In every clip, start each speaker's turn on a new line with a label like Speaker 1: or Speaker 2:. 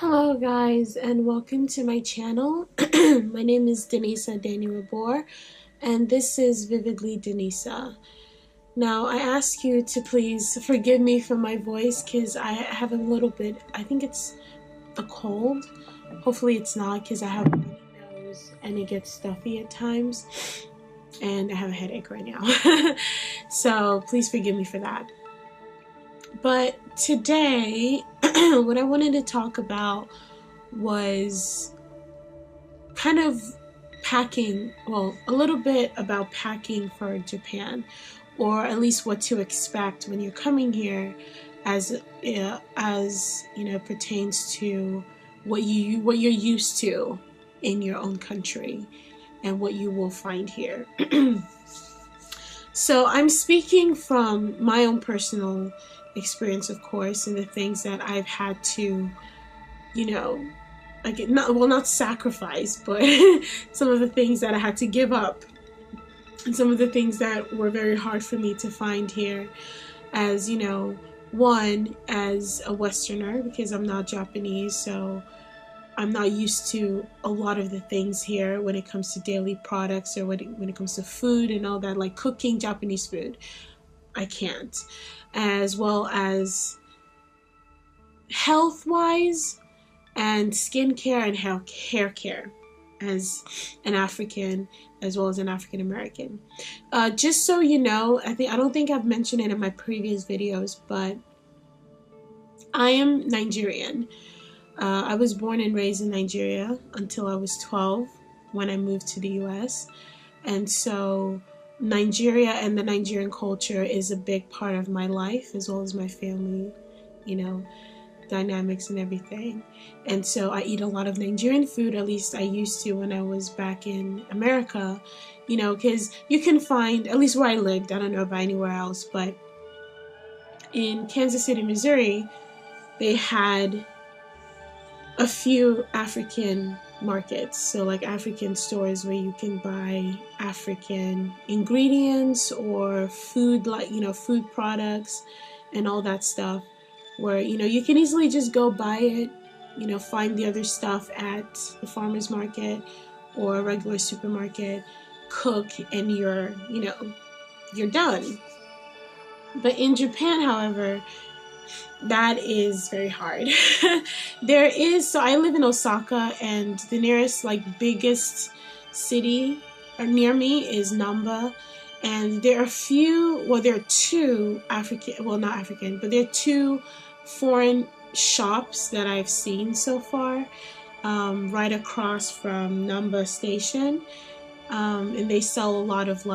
Speaker 1: Hello guys and welcome to my channel. My name is Denisa Dani-Rabor and this is Vividly Denisa. Now I ask you to please forgive me for my voice because I have a little bit, I think it's a cold. Hopefully it's not because I have a runny nose and it gets stuffy at times and I have a headache right now. So please forgive me for that. But today what I wanted to talk about was kind of packing, well, a little bit about packing for Japan, or at least what to expect when you're coming here, as pertains to what you're used to in your own country and what you will find here. So I'm speaking from my own personal experience, of course, and the things that I've had to, not sacrifice, but some of the things that I had to give up, and some of the things that were very hard for me to find here, as one, as a Westerner, because I'm not Japanese, so I'm not used to a lot of the things here when it comes to daily products, or when it comes to food and all that, like cooking Japanese food. I can't. As well as health-wise and skincare and hair care, as an African, as well as an African American. Just so you know, I don't think I've mentioned it in my previous videos, but I am Nigerian. I was born and raised in Nigeria until I was 12 when I moved to the US. And so Nigeria and the Nigerian culture is a big part of my life, as well as my family, dynamics and everything. And so I eat a lot of Nigerian food, at least I used to when I was back in America, because you can find, at least where I lived, I don't know about anywhere else, but in Kansas City, Missouri, they had a few African markets, so like African stores where you can buy African ingredients or food, like food products and all that stuff, where you can easily just go buy it, find the other stuff at the farmer's market or a regular supermarket, cook, and you're done. But in Japan, however, that is very hard. So I live in Osaka, and the nearest biggest city near me is Namba, and there are two foreign shops that I've seen so far, right across from Namba station, and they sell a lot of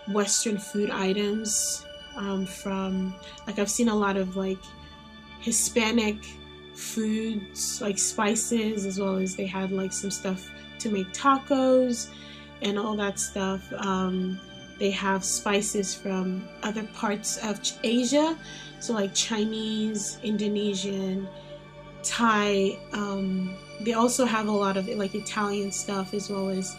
Speaker 1: Western food items. I've seen a lot of Hispanic foods, like spices, as well as they had some stuff to make tacos and all that stuff. They have spices from other parts of Asia, so like Chinese, Indonesian, Thai. They also have a lot of Italian stuff, as well as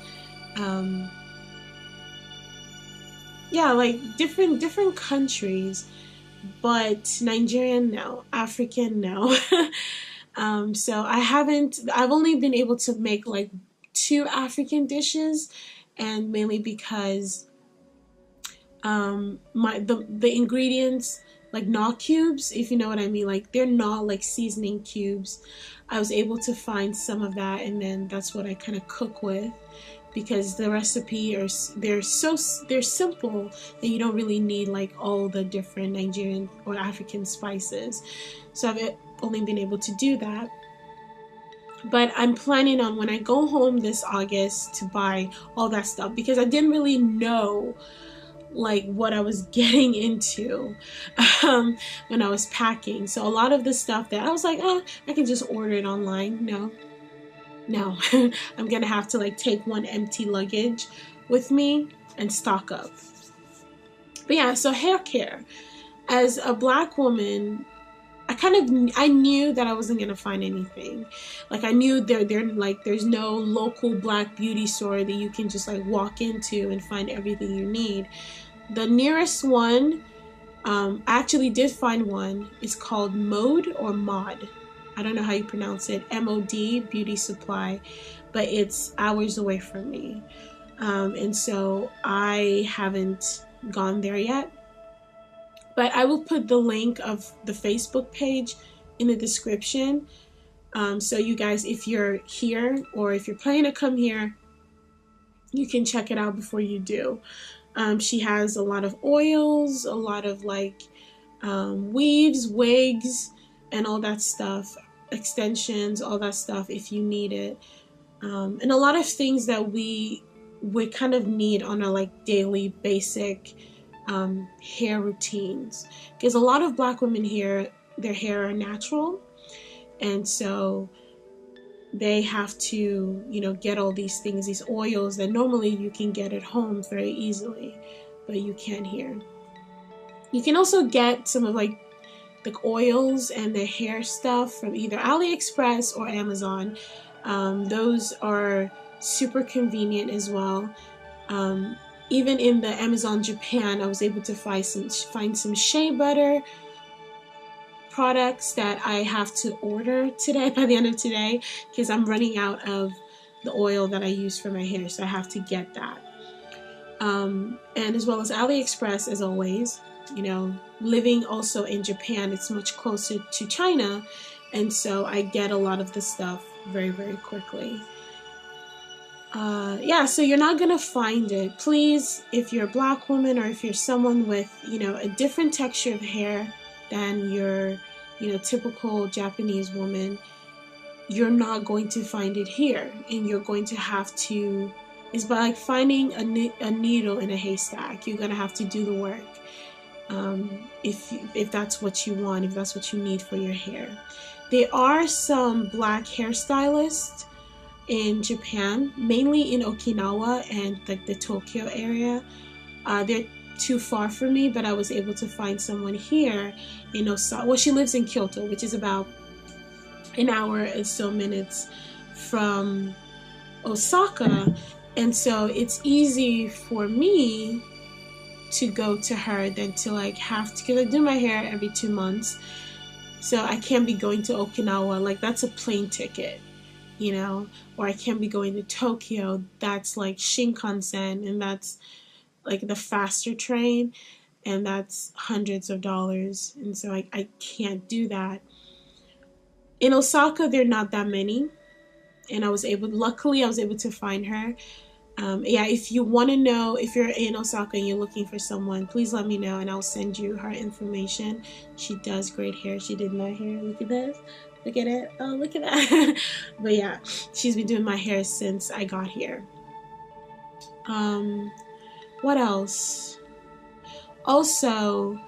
Speaker 1: different countries, but Nigerian, no. African, no. So I've only been able to make 2 African dishes, and mainly because the ingredients, not cubes, if you know what I mean, they're not seasoning cubes. I was able to find some of that, and then that's what I kind of cook with, because the recipe they're simple that you don't really need all the different Nigerian or African spices. So I've only been able to do that. But I'm planning on, when I go home this August, to buy all that stuff, because I didn't really know what I was getting into when I was packing. So a lot of the stuff that I was I can just order it online. No, I'm gonna have to take one empty luggage with me and stock up. But yeah, so hair care. As a Black woman, I knew that I wasn't gonna find anything. I knew there's no local Black beauty store that you can just walk into and find everything you need. The nearest one, I actually did find one. It's called Mode or Mod. I don't know how you pronounce it, MOD Beauty Supply, but it's hours away from me. And so I haven't gone there yet. But I will put the link of the Facebook page in the description. So you guys, if you're here or if you're planning to come here, you can check it out before you do. She has a lot of oils, a lot of like weaves, wigs, and all that stuff, extensions, all that stuff if you need it. And a lot of things that we kind of need on our like daily basic hair routines, because a lot of Black women here, their hair are natural, and so they have to, you know, get all these things, these oils that normally you can get at home very easily, but you can't here. You can also get some of like the oils and the hair stuff from either AliExpress or Amazon. Those are super convenient as well. Even in the Amazon Japan, I was able to find some shea butter products that I have to order today, by the end of today, because I'm running out of the oil that I use for my hair, so I have to get that. And as well as AliExpress, as always, you know, living also in Japan, it's much closer to China, and so I get a lot of the stuff very, very quickly. Yeah, so you're not gonna find it. Please, if you're a Black woman or if you're someone with, you know, a different texture of hair than your, you know, typical Japanese woman, you're not going to find it here, and you're going to have to, it's by like finding a needle in a haystack. You're gonna have to do the work. If that's what you want, if that's what you need for your hair. There are some Black hairstylists in Japan, mainly in Okinawa and like the Tokyo area. They're too far for me, but I was able to find someone here in Osaka. Well, she lives in Kyoto, which is about an hour and so minutes from Osaka, and so it's easy for me to go to her than to like have to, because I do my hair every 2 months, so I can't be going to Okinawa, like that's a plane ticket, you know, or I can't be going to Tokyo, that's like Shinkansen, and that's like the faster train, and that's hundreds of dollars, and so I can't do that. In Osaka, there are not that many, and luckily I was able to find her. Yeah, if you want to know, if you're in Osaka and you're looking for someone, please let me know and I'll send you her information. She does great hair. She did my hair. Look at this. Look at it. Oh, look at that. But yeah, she's been doing my hair since I got here. What else? Also,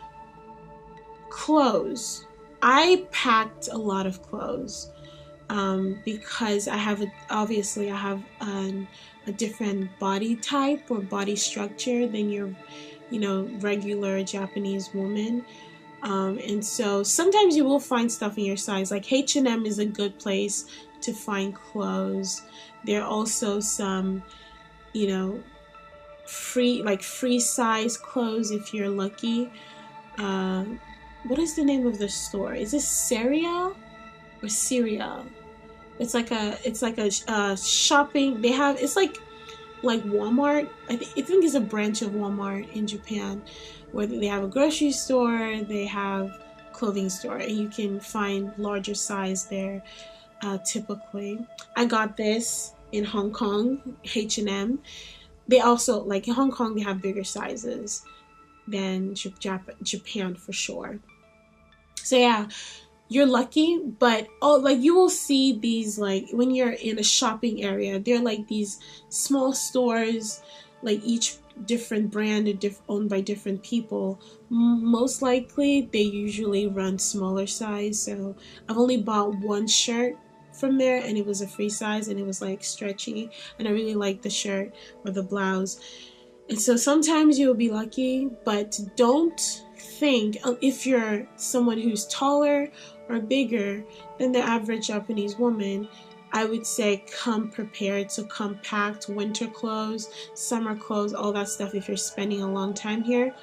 Speaker 1: clothes. I packed a lot of clothes because I have a different body type or body structure than your, you know, regular Japanese woman. And so sometimes you will find stuff in your size. Like H&M is a good place to find clothes. There are also some, you know, free size clothes if you're lucky. What is the name of the store? Is this Syria or Syria? It's like a shopping. They have, it's like Walmart. I think it's a branch of Walmart in Japan, where they have a grocery store, they have clothing store, and you can find larger size there. Typically, I got this in Hong Kong, H&M. They also, like in Hong Kong, they have bigger sizes than Japan for sure. So yeah, you're lucky, but like you will see these, like when you're in a shopping area, they're like these small stores, like each different brand and owned by different people. Most likely they usually run smaller size, so I've only bought one shirt from there and it was a free size and it was like stretchy, and I really liked the shirt or the blouse. And so sometimes you'll be lucky, but don't think, if you're someone who's taller or bigger than the average Japanese woman, I would say come prepared, so come packed, winter clothes, summer clothes, all that stuff if you're spending a long time here,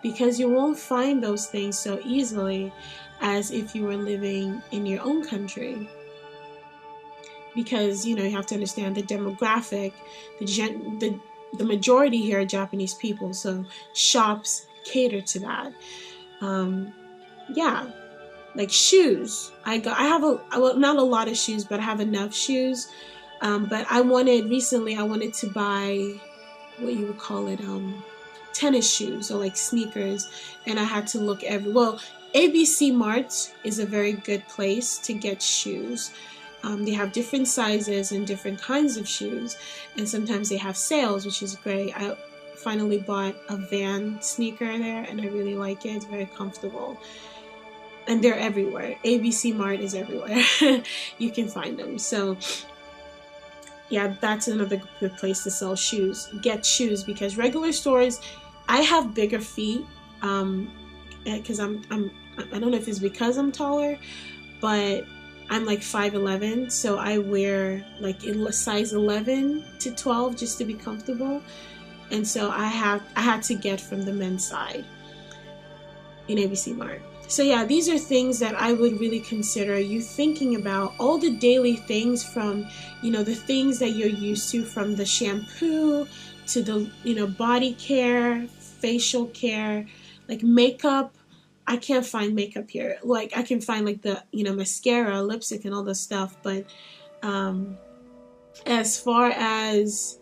Speaker 1: because you won't find those things so easily. as if you were living in your own country. Because, you know, you have to understand the demographic, the majority here are Japanese people, so shops cater to that. Yeah, like shoes. I have well, not a lot of shoes, but I have enough shoes. But I wanted to buy what you would call it, tennis shoes or like sneakers, and I had to look well, ABC Mart is a very good place to get shoes. They have different sizes and different kinds of shoes, and sometimes they have sales, which is great. I finally bought a Van sneaker there, and I really like it. It's very comfortable. And they're everywhere. ABC Mart is everywhere. You can find them. So yeah, that's another good place to sell shoes. Get shoes, because regular stores, I have bigger feet, because I don't know if it's because I'm taller, but I'm like 5'11", so I wear like a size 11 to 12 just to be comfortable. And so I had to get from the men's side in ABC Mart. So yeah, these are things that I would really consider you thinking about. All the daily things, from, you know, the things that you're used to, from the shampoo to the, you know, body care, facial care, like makeup. I can't find makeup here. Like I can find like the, you know, mascara, lipstick, and all this stuff. But as far as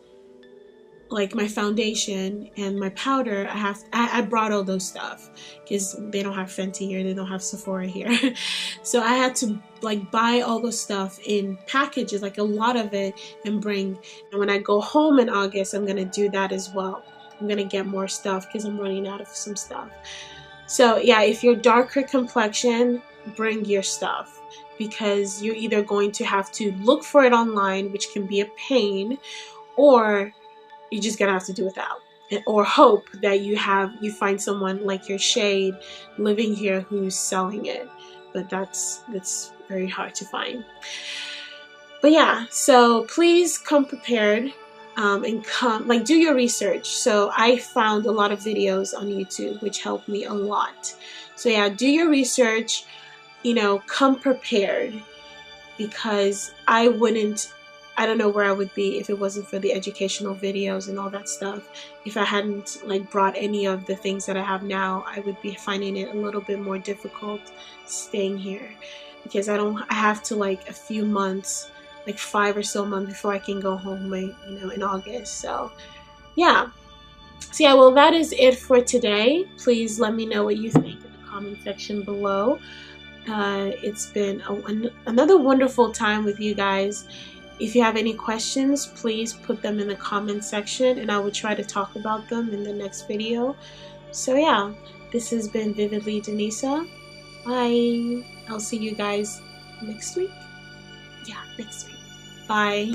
Speaker 1: like my foundation and my powder, I brought all those stuff, because they don't have Fenty here, they don't have Sephora here. So I had to like buy all the stuff in packages, like a lot of it, and bring. And when I go home in August, I'm gonna do that as well. I'm gonna get more stuff because I'm running out of some stuff. So yeah, if you're darker complexion, bring your stuff, because you're either going to have to look for it online, which can be a pain, or you're just gonna have to do without, or hope that you find someone like your shade living here who's selling it. But that's very hard to find. But yeah, so please come prepared, and do your research. So I found a lot of videos on YouTube which helped me a lot. So yeah, do your research, you know, come prepared, because I don't know where I would be if it wasn't for the educational videos and all that stuff. If I hadn't like brought any of the things that I have now, I would be finding it a little bit more difficult staying here, because I have to like a few months, like 5 or so months before I can go home, you know, in August. So yeah. So yeah, well, that is it for today. Please let me know what you think in the comment section below. It's been another wonderful time with you guys. If you have any questions, please put them in the comment section, and I will try to talk about them in the next video. So yeah, this has been Vividly Denisa. Bye. I'll see you guys next week. Yeah, next week. Bye.